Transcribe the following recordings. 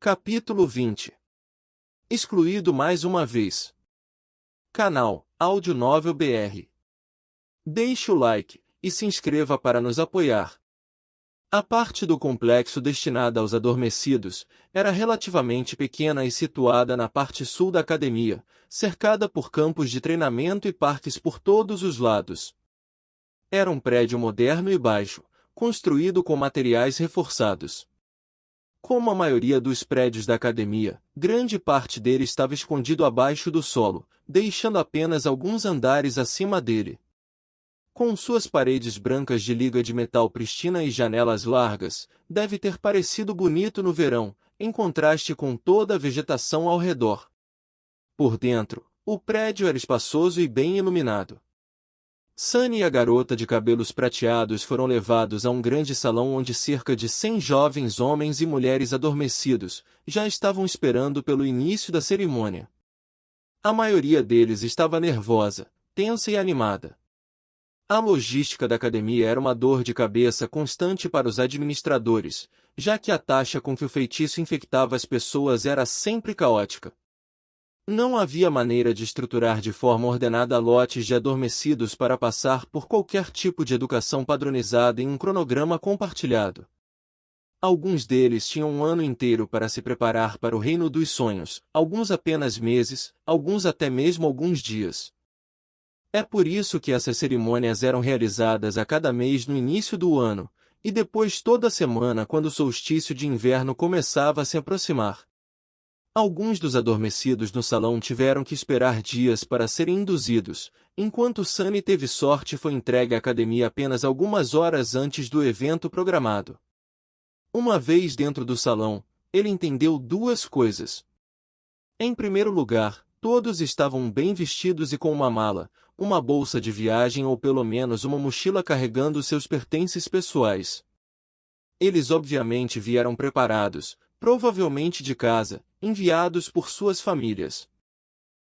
Capítulo 20. Excluído mais uma vez. Canal Áudio Novel BR. Deixe o like e se inscreva para nos apoiar. A parte do complexo destinada aos adormecidos era relativamente pequena e situada na parte sul da academia, cercada por campos de treinamento e parques por todos os lados. Era um prédio moderno e baixo, construído com materiais reforçados. Como a maioria dos prédios da academia, grande parte dele estava escondido abaixo do solo, deixando apenas alguns andares acima dele. Com suas paredes brancas de liga de metal pristina e janelas largas, deve ter parecido bonito no verão, em contraste com toda a vegetação ao redor. Por dentro, o prédio era espaçoso e bem iluminado. Sunny e a garota de cabelos prateados foram levados a um grande salão onde cerca de 100 jovens homens e mulheres adormecidos já estavam esperando pelo início da cerimônia. A maioria deles estava nervosa, tensa e animada. A logística da academia era uma dor de cabeça constante para os administradores, já que a taxa com que o feitiço infectava as pessoas era sempre caótica. Não havia maneira de estruturar de forma ordenada lotes de adormecidos para passar por qualquer tipo de educação padronizada em um cronograma compartilhado. Alguns deles tinham um ano inteiro para se preparar para o reino dos sonhos, alguns apenas meses, alguns até mesmo alguns dias. É por isso que essas cerimônias eram realizadas a cada mês no início do ano, e depois toda semana quando o solstício de inverno começava a se aproximar. Alguns dos adormecidos no salão tiveram que esperar dias para serem induzidos, enquanto Sunny teve sorte e foi entregue à academia apenas algumas horas antes do evento programado. Uma vez dentro do salão, ele entendeu duas coisas. Em primeiro lugar, todos estavam bem vestidos e com uma mala, uma bolsa de viagem ou pelo menos uma mochila carregando seus pertences pessoais. Eles obviamente vieram preparados, provavelmente de casa, enviados por suas famílias.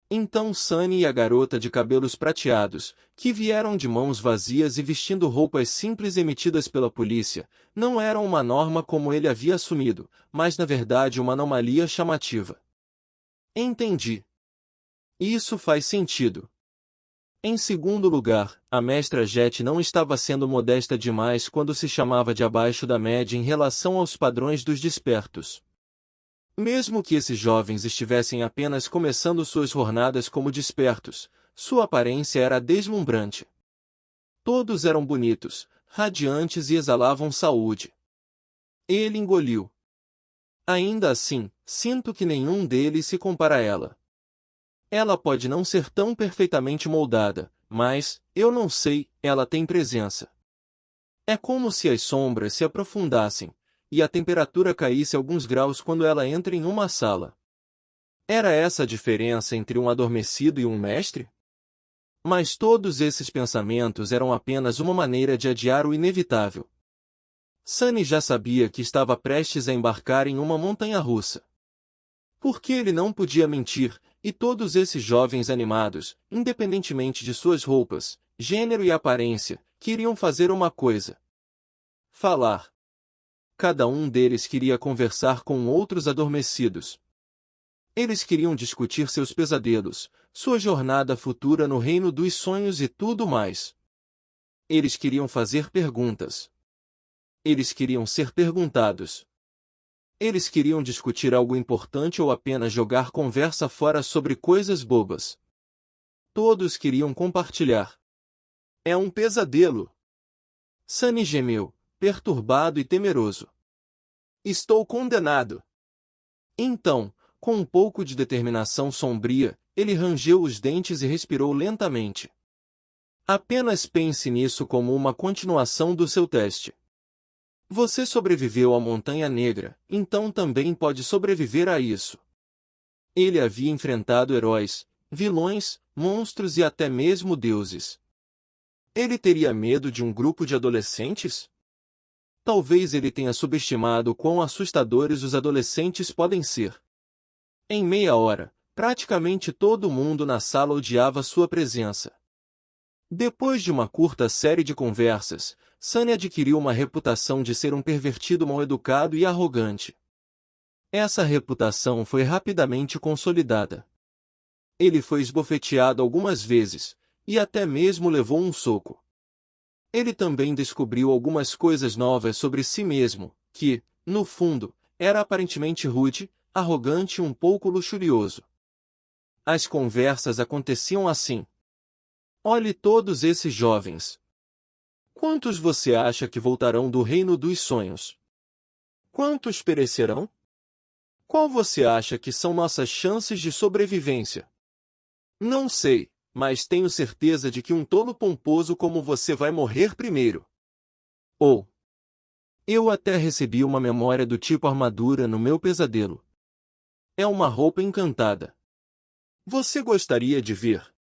Então Sunny e a garota de cabelos prateados, que vieram de mãos vazias e vestindo roupas simples emitidas pela polícia, não eram uma norma como ele havia assumido, mas na verdade uma anomalia chamativa. Entendi. Isso faz sentido. Em segundo lugar, a mestra Jet não estava sendo modesta demais quando se chamava de abaixo da média em relação aos padrões dos despertos. Mesmo que esses jovens estivessem apenas começando suas jornadas como despertos, sua aparência era deslumbrante. Todos eram bonitos, radiantes e exalavam saúde. Ele engoliu. Ainda assim, sinto que nenhum deles se compara a ela. Ela pode não ser tão perfeitamente moldada, mas, eu não sei, ela tem presença. É como se as sombras se aprofundassem, e a temperatura caísse alguns graus quando ela entra em uma sala. Era essa a diferença entre um adormecido e um mestre? Mas todos esses pensamentos eram apenas uma maneira de adiar o inevitável. Sunny já sabia que estava prestes a embarcar em uma montanha-russa. Porque ele não podia mentir, e todos esses jovens animados, independentemente de suas roupas, gênero e aparência, queriam fazer uma coisa: falar. Cada um deles queria conversar com outros adormecidos. Eles queriam discutir seus pesadelos, sua jornada futura no reino dos sonhos e tudo mais. Eles queriam fazer perguntas. Eles queriam ser perguntados. Eles queriam discutir algo importante ou apenas jogar conversa fora sobre coisas bobas. Todos queriam compartilhar. É um pesadelo. Sunny gemeu, perturbado e temeroso. Estou condenado. Então, com um pouco de determinação sombria, ele rangeu os dentes e respirou lentamente. Apenas pense nisso como uma continuação do seu teste. Você sobreviveu à Montanha Negra, então também pode sobreviver a isso. Ele havia enfrentado heróis, vilões, monstros e até mesmo deuses. Ele teria medo de um grupo de adolescentes? Talvez ele tenha subestimado quão assustadores os adolescentes podem ser. Em meia hora, praticamente todo mundo na sala odiava sua presença. Depois de uma curta série de conversas, Sunny adquiriu uma reputação de ser um pervertido mal-educado e arrogante. Essa reputação foi rapidamente consolidada. Ele foi esbofeteado algumas vezes, e até mesmo levou um soco. Ele também descobriu algumas coisas novas sobre si mesmo, que, no fundo, era aparentemente rude, arrogante e um pouco luxurioso. As conversas aconteciam assim. Olhe todos esses jovens. Quantos você acha que voltarão do reino dos sonhos? Quantos perecerão? Qual você acha que são nossas chances de sobrevivência? Não sei, mas tenho certeza de que um tolo pomposo como você vai morrer primeiro. Ou, eu até recebi uma memória do tipo armadura no meu pesadelo. É uma roupa encantada. Você gostaria de ver?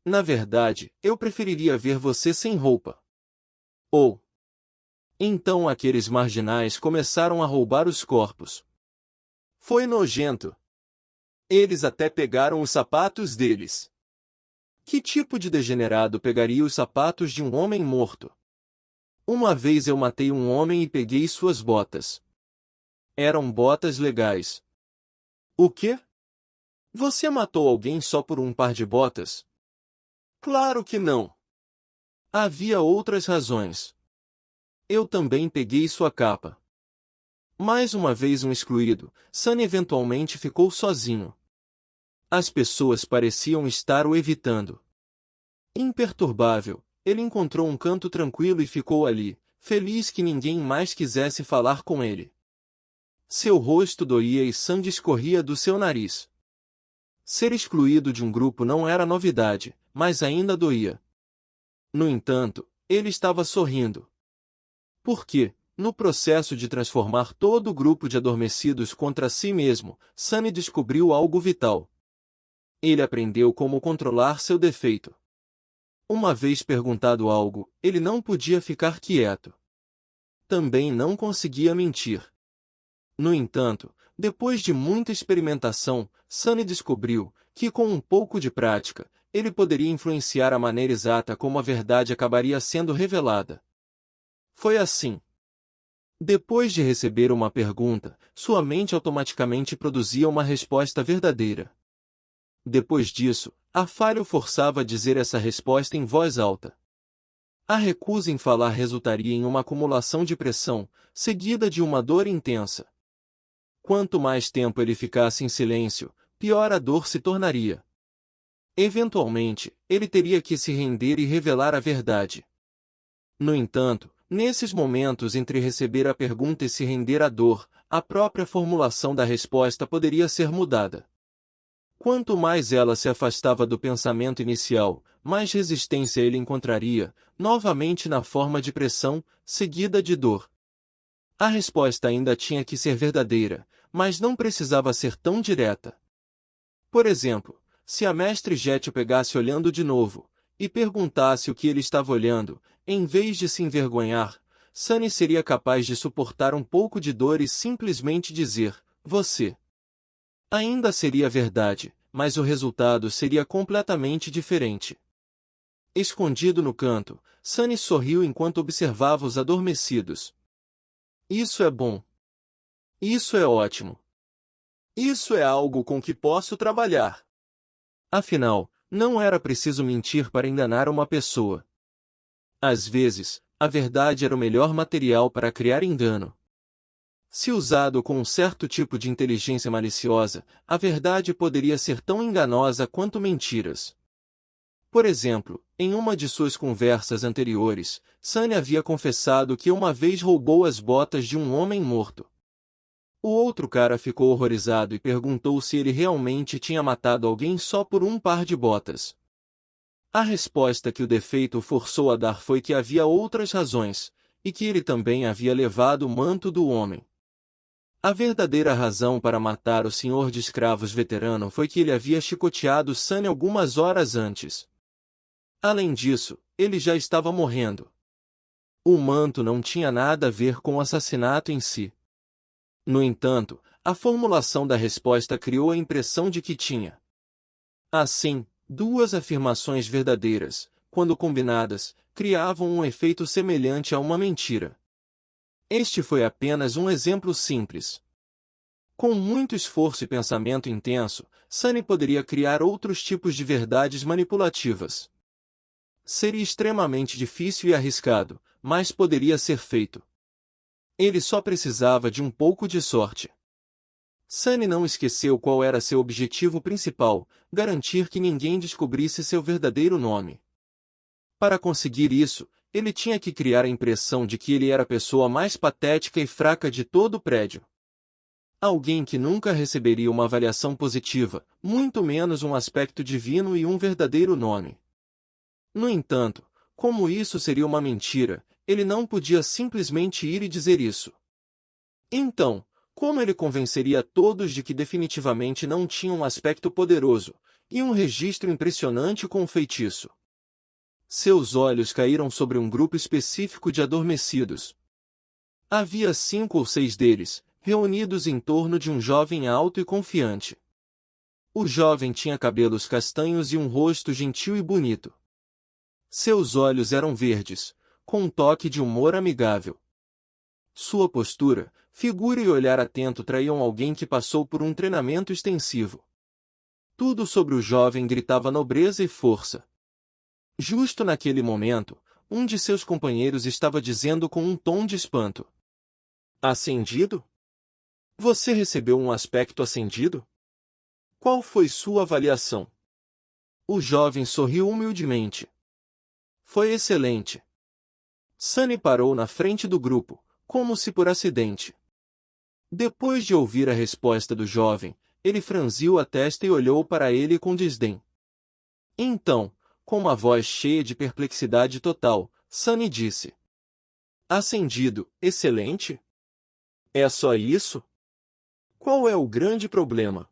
Na verdade, eu preferiria ver você sem roupa. Ou, então aqueles marginais começaram a roubar os corpos. Foi nojento. Eles até pegaram os sapatos deles. Que tipo de degenerado pegaria os sapatos de um homem morto? Uma vez eu matei um homem e peguei suas botas. Eram botas legais. O quê? Você matou alguém só por um par de botas? Claro que não. Havia outras razões. Eu também peguei sua capa. Mais uma vez um excluído, Sunny eventualmente ficou sozinho. As pessoas pareciam estar o evitando. Imperturbável, ele encontrou um canto tranquilo e ficou ali, feliz que ninguém mais quisesse falar com ele. Seu rosto doía e sangue escorria do seu nariz. Ser excluído de um grupo não era novidade, mas ainda doía. No entanto, ele estava sorrindo. Porque, no processo de transformar todo o grupo de adormecidos contra si mesmo, Sunny descobriu algo vital. Ele aprendeu como controlar seu defeito. Uma vez perguntado algo, ele não podia ficar quieto. Também não conseguia mentir. No entanto, depois de muita experimentação, Sunny descobriu que, com um pouco de prática, ele poderia influenciar a maneira exata como a verdade acabaria sendo revelada. Foi assim. Depois de receber uma pergunta, sua mente automaticamente produzia uma resposta verdadeira. Depois disso, a falha o forçava a dizer essa resposta em voz alta. A recusa em falar resultaria em uma acumulação de pressão, seguida de uma dor intensa. Quanto mais tempo ele ficasse em silêncio, pior a dor se tornaria. Eventualmente, ele teria que se render e revelar a verdade. No entanto, nesses momentos entre receber a pergunta e se render à dor, a própria formulação da resposta poderia ser mudada. Quanto mais ela se afastava do pensamento inicial, mais resistência ele encontraria, novamente na forma de pressão, seguida de dor. A resposta ainda tinha que ser verdadeira, mas não precisava ser tão direta. Por exemplo, se a mestre Jet o pegasse olhando de novo, e perguntasse o que ele estava olhando, em vez de se envergonhar, Sunny seria capaz de suportar um pouco de dor e simplesmente dizer, você. Ainda seria verdade, mas o resultado seria completamente diferente. Escondido no canto, Sunny sorriu enquanto observava os adormecidos. Isso é bom. Isso é ótimo. Isso é algo com que posso trabalhar. Afinal, não era preciso mentir para enganar uma pessoa. Às vezes, a verdade era o melhor material para criar engano. Se usado com um certo tipo de inteligência maliciosa, a verdade poderia ser tão enganosa quanto mentiras. Por exemplo, em uma de suas conversas anteriores, Sunny havia confessado que uma vez roubou as botas de um homem morto. O outro cara ficou horrorizado e perguntou se ele realmente tinha matado alguém só por um par de botas. A resposta que o defeito o forçou a dar foi que havia outras razões, e que ele também havia levado o manto do homem. A verdadeira razão para matar o senhor de escravos veterano foi que ele havia chicoteado Sunny algumas horas antes. Além disso, ele já estava morrendo. O manto não tinha nada a ver com o assassinato em si. No entanto, a formulação da resposta criou a impressão de que tinha. Assim, duas afirmações verdadeiras, quando combinadas, criavam um efeito semelhante a uma mentira. Este foi apenas um exemplo simples. Com muito esforço e pensamento intenso, Sunny poderia criar outros tipos de verdades manipulativas. Seria extremamente difícil e arriscado, mas poderia ser feito. Ele só precisava de um pouco de sorte. Sunny não esqueceu qual era seu objetivo principal: garantir que ninguém descobrisse seu verdadeiro nome. Para conseguir isso, ele tinha que criar a impressão de que ele era a pessoa mais patética e fraca de todo o prédio. Alguém que nunca receberia uma avaliação positiva, muito menos um aspecto divino e um verdadeiro nome. No entanto, como isso seria uma mentira, ele não podia simplesmente ir e dizer isso. Então, como ele convenceria todos de que definitivamente não tinha um aspecto poderoso, e um registro impressionante com um feitiço? Seus olhos caíram sobre um grupo específico de adormecidos. Havia 5 ou 6 deles, reunidos em torno de um jovem alto e confiante. O jovem tinha cabelos castanhos e um rosto gentil e bonito. Seus olhos eram verdes, com um toque de humor amigável. Sua postura, figura e olhar atento traíam alguém que passou por um treinamento extensivo. Tudo sobre o jovem gritava nobreza e força. Justo naquele momento, um de seus companheiros estava dizendo com um tom de espanto: "Ascendido? Você recebeu um aspecto ascendido? Qual foi sua avaliação?" O jovem sorriu humildemente. "Foi excelente." Sunny parou na frente do grupo, como se por acidente. Depois de ouvir a resposta do jovem, ele franziu a testa e olhou para ele com desdém. Então, com uma voz cheia de perplexidade total, Sunny disse: "Ascendido, excelente? É só isso? Qual é o grande problema?"